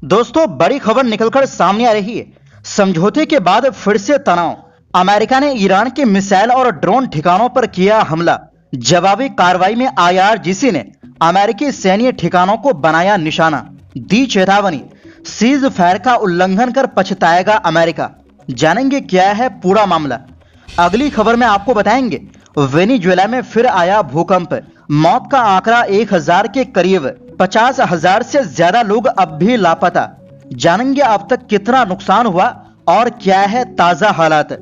दोस्तों, बड़ी खबर निकलकर सामने आ रही है। समझौते के बाद फिर से तनाव। अमेरिका ने ईरान के मिसाइल और ड्रोन ठिकानों पर किया हमला। जवाबी कार्रवाई में आईआरजीसी ने अमेरिकी सैन्य ठिकानों को बनाया निशाना। दी चेतावनी, सीज फायर का उल्लंघन कर पछताएगा अमेरिका। जानेंगे क्या है पूरा मामला। अगली खबर में आपको बताएंगे वेनेजुएला में फिर आया भूकंप। मौत का आंकड़ा 1000 के करीब, 50,000 से ज्यादा लोग अब भी लापता। जानेंगे अब तक कितना नुकसान हुआ और क्या है ताजा हालात।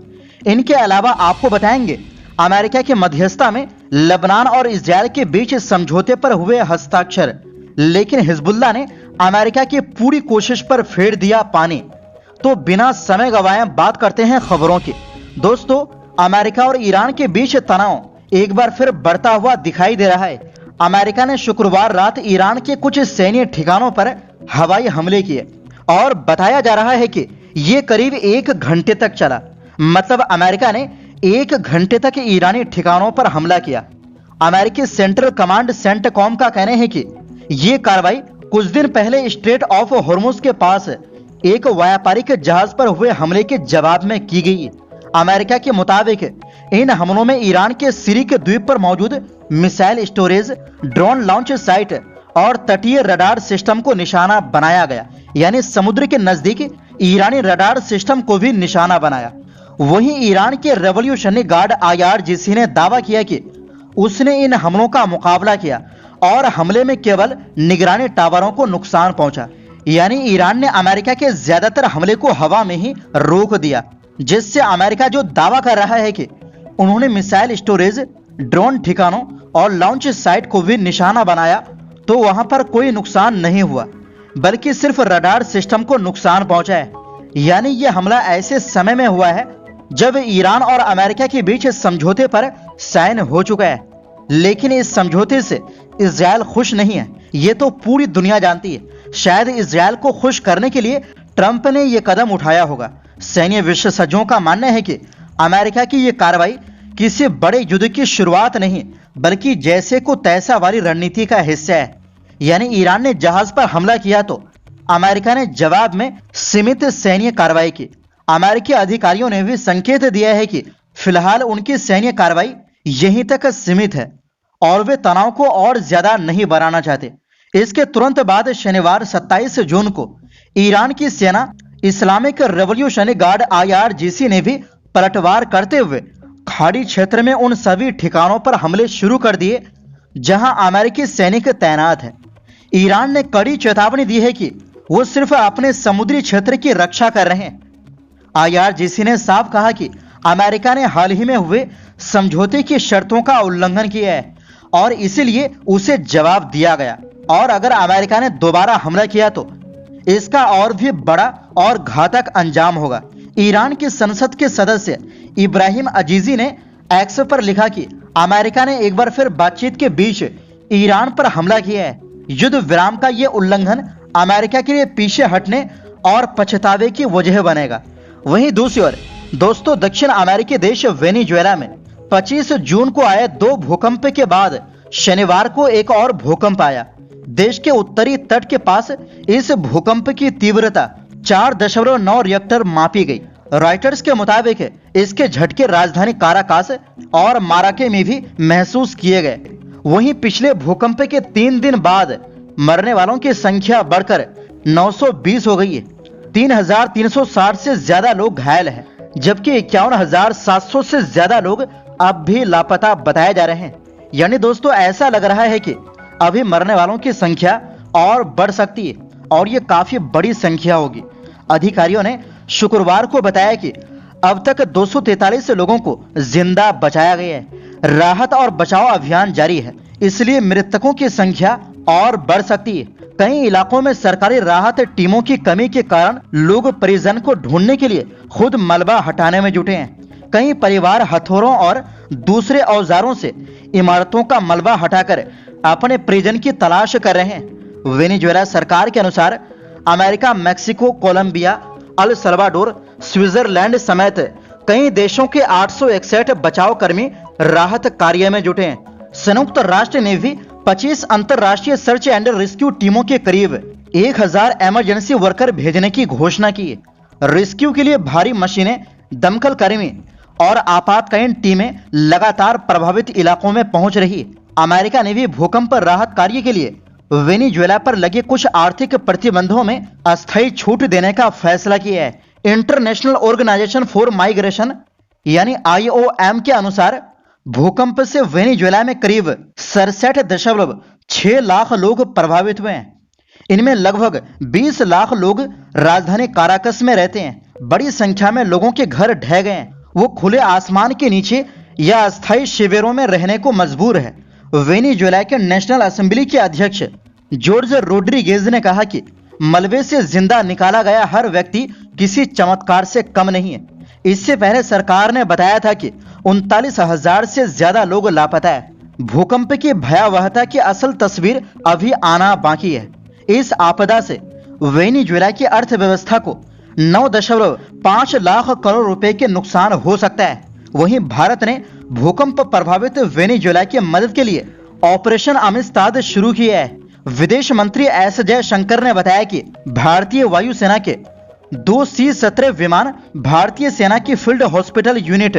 इनके अलावा आपको बताएंगे अमेरिका की मध्यस्थता में लेबनान और इजरायल के बीच समझौते पर हुए हस्ताक्षर, लेकिन हिजबुल्लाह ने अमेरिका की पूरी कोशिश पर फेर दिया पानी। तो बिना समय गवाए बात करते हैं खबरों की। दोस्तों, अमेरिका और ईरान के बीच तनाव एक बार फिर बढ़ता हुआ दिखाई दे रहा है। अमेरिका ने शुक्रवार रात ईरान के कुछ सैन्य ठिकानों पर हवाई हमले किए और बताया जा रहा है कि ये करीब 1 घंटे तक चला। मतलब अमेरिका ने 1 घंटे तक ईरानी ठिकानों पर हमला किया। अमेरिकी सेंट्रल कमांड सेंटकॉम का कहना है कि ये कार्रवाई कुछ दिन पहले स्ट्रेट ऑफ हॉर्मुज के पास एक व्यापारिक जहाज पर हुए हमले के जवाब में की गई। अमेरिका के मुताबिक इन हमलों में ईरान के सिरिक द्वीप पर मौजूद missile storage, drone launch site और तटीय रडार सिस्टम को निशाना बनाया गया। यानी समुद्र के नजदीक ईरानी रडार सिस्टम को भी निशाना बनाया। वहीं ईरान के रेवोल्यूशनरी गार्ड आईआरजीसी ने दावा किया कि उसने इन हमलों का मुकाबला किया और हमले में केवल निगरानी टावरों को नुकसान पहुंचा। यानी ईरान ने अमेरिका के ज्यादातर हमले को हवा में ही रोक दिया, जिससे अमेरिका जो दावा कर रहा है कि उन्होंने मिसाइल स्टोरेज, ड्रोन ठिकानों और लॉन्च साइट को भी निशाना बनाया, तो वहां पर कोई नुकसान नहीं हुआ, बल्कि सिर्फ रडार सिस्टम को नुकसान पहुंचा है। यानी यह हमला ऐसे समय में हुआ है जब ईरान और अमेरिका के बीच समझौते पर साइन हो चुका है। लेकिन इस समझौते से इजरायल खुश नहीं है, ये तो पूरी दुनिया जानती है। शायद इजरायल को खुश करने के लिए ट्रंप ने यह कदम उठाया होगा। सैन्य विशेषज्ञों का मानना है कि अमेरिका की यह कार्रवाई किसी बड़े युद्ध की शुरुआत नहीं, बल्कि जैसे को तैसा वाली रणनीति का हिस्सा है। यानी ईरान ने जहाज पर हमला किया तो अमेरिका ने जवाब में सीमित सैन्य कार्रवाई की। अमेरिकी अधिकारियों ने भी संकेत दिया है कि फिलहाल उनकी सैन्य कार्रवाई यहीं तक सीमित है और वे तनाव को और ज्यादा नहीं बढ़ाना चाहते। इसके तुरंत बाद शनिवार 27 जून को ईरान की सेना इस्लामिक रेवोल्यूशनरी गार्ड आईआरजीसी ने भी पलटवार करते हुए खाड़ी क्षेत्र में उन सभी ठिकानों पर हमले शुरू कर दिए जहां अमेरिकी सैनिक तैनात हैं। ईरान ने कड़ी चेतावनी दी है कि वो सिर्फ अपने समुद्री क्षेत्र की रक्षा कर रहे हैं। आईआरजीसी ने साफ कहा कि अमेरिका ने हाल ही में हुए समझौते की शर्तों का उल्लंघन किया है और इसीलिए उसे जवाब दिया गया, और अगर अमेरिका ने दोबारा हमला किया तो इसका और भी बड़ा और घातक अंजाम होगा। ईरान की संसद के सदस्य इब्राहिम अजीजी ने एक्स पर लिखा कि अमेरिका ने एक बार फिर बातचीत के बीच ईरान पर हमला किया है। युद्ध विराम का यह उल्लंघन अमेरिका के लिए पीछे हटने और पछतावे की वजह बनेगा। वहीं दूसरी ओर दोस्तों, दक्षिण अमेरिकी देश वेनेजुएला में 25 जून को आए 2 भूकंप के बाद शनिवार को एक और भूकंप आया। देश के उत्तरी तट के पास इस भूकंप की तीव्रता 4.9 रिक्टर मापी गई। रॉयटर्स के मुताबिक इसके झटके राजधानी काराकास और माराके में भी महसूस किए गए। वहीं पिछले भूकंप के 3 दिन बाद मरने वालों की संख्या बढ़कर 920 हो गई है। 3,360 से ज्यादा लोग घायल हैं, जबकि 51,700 से ज्यादा लोग अब भी लापता बताए जा रहे हैं। यानी दोस्तों, ऐसा लग रहा है कि अभी मरने वालों की संख्या और बढ़ सकती है और ये काफी बड़ी संख्या होगी। अधिकारियों ने शुक्रवार को बताया कि अब तक 243 लोगों को जिंदा बचाया गया है। राहत और बचाव अभियान जारी है, इसलिए मृतकों की संख्या और बढ़ सकती है। कई इलाकों में सरकारी राहत टीमों की कमी के कारण लोग परिजन को ढूंढने के लिए खुद मलबा हटाने में जुटे हैं। कई परिवार हथौड़ों और दूसरे औजारों से इमारतों का मलबा हटाकर अपने परिजन की तलाश कर रहे हैं। वेनेजुएला सरकार के अनुसार America, Mexico, Colombia, El Salvador, Switzerland समेत कई देशों के 861 बचाव कर्मी राहत कार्य में जुटे हैं। संयुक्त राष्ट्र ने भी 25 अंतरराष्ट्रीय सर्च एंड रेस्क्यू टीमों के करीब 1000 इमरजेंसी वर्कर भेजने की घोषणा की है। रेस्क्यू के लिए भारी मशीनें, दमकल कर्मी और आपातकालीन टीमें लगातार प्रभावित इलाकों में पहुंच रही है। अमेरिका ने भी भूकंप राहत कार्य के लिए वेनेजुएला पर लगे कुछ आर्थिक प्रतिबंधों में अस्थायी छूट देने का फैसला किया है। इंटरनेशनल ऑर्गेनाइजेशन फॉर माइग्रेशन यानी IOM के अनुसार भूकंप से वेनेजुएला में करीब 67.6 लाख लोग प्रभावित हुए हैं। इनमें लगभग 20 लाख लोग राजधानी काराकस में रहते हैं। बड़ी संख्या में लोगों के घर ढह गए हैं। वो खुले आसमान के नीचे या अस्थायी शिविरों में रहने को मजबूर है। वेनेजुएला के नेशनल असेंबली के अध्यक्ष जॉर्ज रोड्रिगेज ने कहा कि मलबे से जिंदा निकाला गया हर व्यक्ति किसी चमत्कार से कम नहीं है। इससे पहले सरकार ने बताया था कि 39,000 से ज्यादा लोग लापता है। भूकंप की भयावहता की असल तस्वीर अभी आना बाकी है। इस आपदा से वेनेजुएला की अर्थव्यवस्था को 9.5 लाख करोड़ रुपए के नुकसान हो सकता है। वहीं भारत ने भूकंप प्रभावित वेनेजुएला की मदद के लिए ऑपरेशन अमिस्ताद शुरू किया है। विदेश मंत्री एस जयशंकर ने बताया कि भारतीय वायुसेना के 2 C-17 विमान भारतीय सेना की फील्ड हॉस्पिटल यूनिट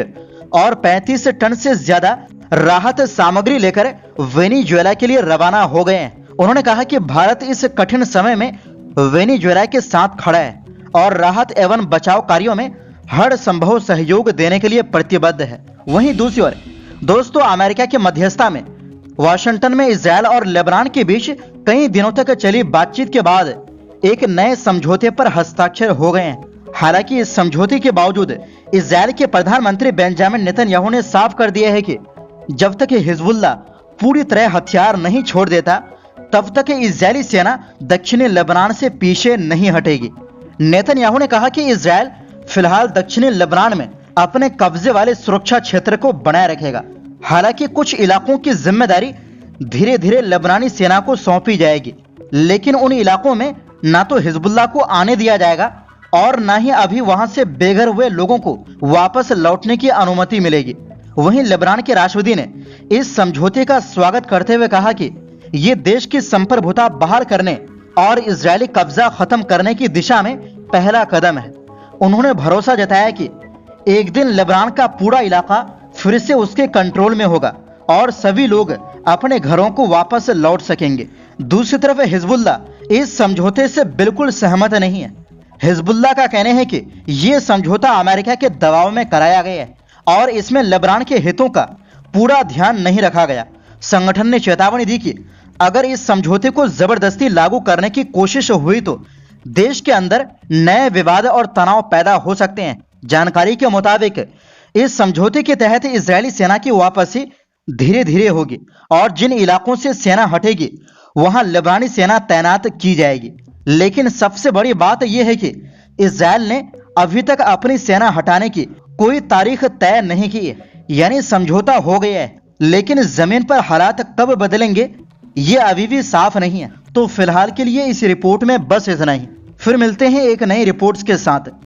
और 35 टन से ज्यादा राहत सामग्री लेकर वेनेजुएला के लिए रवाना हो गए हैं। उन्होंने कहा कि भारत इस कठिन समय में वेनेजुएला के साथ खड़ा है और राहत एवं बचाव कार्यों में हर संभव सहयोग देने के लिए प्रतिबद्ध है। वहीं दूसरी ओर दोस्तों, अमेरिका की मध्यस्थता में वाशिंगटन में इजरायल और लेबनान के बीच कई दिनों तक चली बातचीत के बाद एक नए समझौते पर हस्ताक्षर हो गए हैं। हालांकि इस समझौते के बावजूद इजरायल के प्रधानमंत्री बेंजामिन नेतन्याहू ने साफ कर दिया है कि जब तक हिजबुल्लाह पूरी तरह हथियार नहीं छोड़ देता तब तक इजरायली सेना दक्षिणी लेबनान से पीछे नहीं हटेगी। नेतन्याहू ने कहा कि इजरायल फिलहाल दक्षिणी लेबनान में अपने कब्जे वाले सुरक्षा क्षेत्र को बनाए रखेगा। हालांकि कुछ इलाकों की जिम्मेदारी धीरे धीरे लेबनानी सेना को सौंपी जाएगी, लेकिन उन इलाकों में ना तो हिजबुल्लाह को आने दिया जाएगा और ना ही अभी वहां से बेघर हुए लोगों को वापस लौटने की अनुमति मिलेगी। वहीं लेबनान के राष्ट्रपति ने इस समझौते का स्वागत करते हुए कहा कि ये देश की संप्रभुता बहाल करने और इजरायली कब्जा खत्म करने की दिशा में पहला कदम है। उन्होंने भरोसा जताया कि एक दिन लेबनान का पूरा इलाका फिर से उसके कंट्रोल में होगा और सभी लोग अपने घरों को वापस लौट सकेंगे। दूसरी तरफ हिजबुल्लाह इस समझौते से बिल्कुल सहमत नहीं है। हिजबुल्लाह का कहना है कि यह समझौता अमेरिका के दबाव में कराया गया है और इसमें लेबनान के हितों का पूरा ध्यान नहीं रखा गया। संगठन ने चेतावनी दी कि अगर इस समझौते को जबरदस्ती लागू करने की कोशिश हुई तो देश के अंदर नए विवाद और तनाव पैदा हो सकते हैं। जानकारी के मुताबिक इस समझौते के तहत इजरायली सेना की वापसी धीरे धीरे होगी और जिन इलाकों से सेना हटेगी वहां लेबनानी सेना तैनात की जाएगी। लेकिन सबसे बड़ी बात यह है कि इजरायल ने अभी तक अपनी सेना हटाने की कोई तारीख तय नहीं की है। यानी समझौता हो गया है, लेकिन जमीन पर हालात कब बदलेंगे ये अभी भी साफ नहीं है। तो फिलहाल के लिए इस रिपोर्ट में बस इतना ही। फिर मिलते हैं एक नई रिपोर्ट्स के साथ।